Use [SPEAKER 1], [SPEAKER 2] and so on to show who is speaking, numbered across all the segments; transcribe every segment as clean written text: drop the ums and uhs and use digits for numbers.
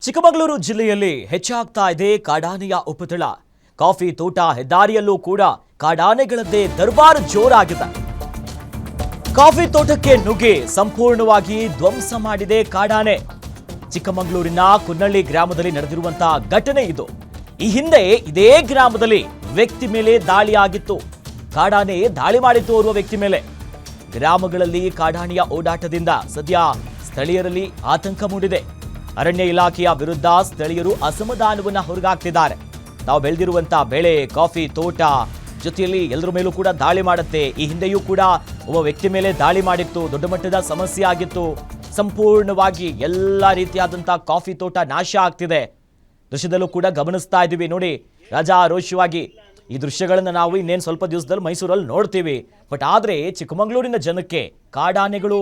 [SPEAKER 1] ಚಿಕ್ಕಮಗಳೂರು ಜಿಲ್ಲೆಯಲ್ಲಿ ಹೆಚ್ಚಾಗ್ತಾ ಇದೆ ಕಾಡಾನೆಯ ಉಪಟಳ. ಕಾಫಿ ತೋಟ, ಹೆದ್ದಾರಿಯಲ್ಲೂ ಕೂಡ ಕಾಡಾನೆಗಳದ್ದೇ ದರ್ಬಾರ್ ಜೋರಾಗಿದೆ. ಕಾಫಿ ತೋಟಕ್ಕೆ ನುಗ್ಗಿ ಸಂಪೂರ್ಣವಾಗಿ ಧ್ವಂಸ ಮಾಡಿದೆ ಕಾಡಾನೆ. ಚಿಕ್ಕಮಗಳೂರಿನ ಕುನ್ನಳ್ಳಿ ಗ್ರಾಮದಲ್ಲಿ ನಡೆದಿರುವಂತಹ ಘಟನೆ ಇದು. ಈ ಹಿಂದೆ ಇದೇ ಗ್ರಾಮದಲ್ಲಿ ವ್ಯಕ್ತಿ ಮೇಲೆ ದಾಳಿಯಾಗಿತ್ತು. ಕಾಡಾನೆ ದಾಳಿ ಮಾಡಿತ್ತು ಓರ್ವ ವ್ಯಕ್ತಿ ಮೇಲೆ. ಗ್ರಾಮಗಳಲ್ಲಿ ಕಾಡಾನೆಯ ಓಡಾಟದಿಂದ ಸದ್ಯ ಸ್ಥಳೀಯರಲ್ಲಿ ಆತಂಕ ಮೂಡಿದೆ. ಅರಣ್ಯ ಇಲಾಖೆಯ ವಿರುದ್ಧ ಸ್ಥಳೀಯರು ಅಸಮಾಧಾನವನ್ನ ಹೊರಗಾಕ್ತಿದ್ದಾರೆ. ತಾವು ಬೆಳೆದಿರುವಂತಹ ಬೆಳೆ, ಕಾಫಿ ತೋಟ ಜೊತೆಯಲ್ಲಿ ಎಲ್ಲರ ಮೇಲೂ ಕೂಡ ದಾಳಿ ಮಾಡುತ್ತೆ. ಈ ಹಿಂದೆಯೂ ಕೂಡ ಒಬ್ಬ ವ್ಯಕ್ತಿ ಮೇಲೆ ದಾಳಿ ಮಾಡಿತ್ತು. ದೊಡ್ಡ ಮಟ್ಟದ ಸಮಸ್ಯೆ ಆಗಿತ್ತು. ಸಂಪೂರ್ಣವಾಗಿ ಎಲ್ಲ ರೀತಿಯಾದಂತಹ ಕಾಫಿ ತೋಟ ನಾಶ ಆಗ್ತಿದೆ. ದೃಶ್ಯದಲ್ಲೂ ಕೂಡ ಗಮನಿಸ್ತಾ ಇದ್ದೀವಿ ನೋಡಿ, ರಾಜಾರೋಷವಾಗಿ ಈ ದೃಶ್ಯಗಳನ್ನು ನಾವು ಇನ್ನೇನು ಸ್ವಲ್ಪ ದಿವಸದಲ್ಲಿ ಮೈಸೂರಲ್ಲಿ ನೋಡ್ತೀವಿ. ಬಟ್ ಆದರೆ ಚಿಕ್ಕಮಗಳೂರಿನ ಜನಕ್ಕೆ ಕಾಡಾನೆಗಳು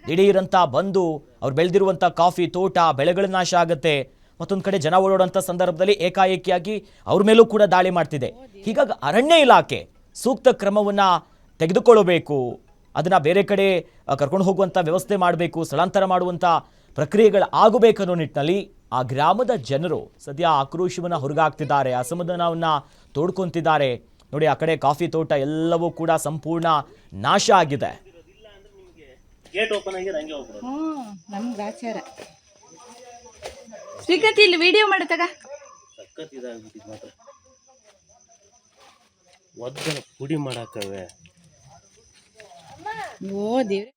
[SPEAKER 1] ದಿಢೀರಂತ ಬಂದು ಅವ್ರು ಬೆಳೆದಿರುವಂಥ ಕಾಫಿ ತೋಟ, ಬೆಳೆಗಳ ನಾಶ ಆಗುತ್ತೆ. ಮತ್ತೊಂದು ಕಡೆ ಜನ ಓಡಾಡುವಂಥ ಸಂದರ್ಭದಲ್ಲಿ ಏಕಾಏಕಿಯಾಗಿ ಅವ್ರ ಮೇಲೂ ಕೂಡ ದಾಳಿ ಮಾಡ್ತಿದೆ. ಹೀಗಾಗಿ ಅರಣ್ಯ ಇಲಾಖೆ ಸೂಕ್ತ ಕ್ರಮವನ್ನು ತೆಗೆದುಕೊಳ್ಳಬೇಕು. ಅದನ್ನು ಬೇರೆ ಕಡೆ ಕರ್ಕೊಂಡು ಹೋಗುವಂಥ ವ್ಯವಸ್ಥೆ ಮಾಡಬೇಕು. ಸ್ಥಳಾಂತರ ಮಾಡುವಂಥ ಪ್ರಕ್ರಿಯೆಗಳು ಆಗಬೇಕನ್ನೋ ನಿಟ್ಟಿನಲ್ಲಿ ಆ ಗ್ರಾಮದ ಜನರು ಸದ್ಯ ಆಕ್ರೋಶವನ್ನು ಹೊರಗಾಗ್ತಿದ್ದಾರೆ, ಅಸಮಾಧಾನವನ್ನು ತೋಡ್ಕೊಂತಿದ್ದಾರೆ. ನೋಡಿ, ಆ ಕಡೆ ಕಾಫಿ ತೋಟ ಎಲ್ಲವೂ ಕೂಡ ಸಂಪೂರ್ಣ ನಾಶ ಆಗಿದೆ.
[SPEAKER 2] ಗೇಟ್ ಓಪನ್ ಆಗಿದೆ, ಹಂಗೆ ಹೋಗ್ಬಿಡು.
[SPEAKER 3] ನಮ್ಗೆ ಆಚಾರ ಶ್ರೀಕಾಂತ್ ಇಲ್ಲಿ ವಿಡಿಯೋ ಮಾಡತ್ತಾಗ
[SPEAKER 2] ಸಖತ್ ಇದಾಗ್ಬಿಟ್ಟಿದ್ ಮಾತ್ರ. ಒದ್ದನ ಪುಡಿ ಮಾಡಾಕವೆ.
[SPEAKER 3] ಓ ದೇವ್ರೆ.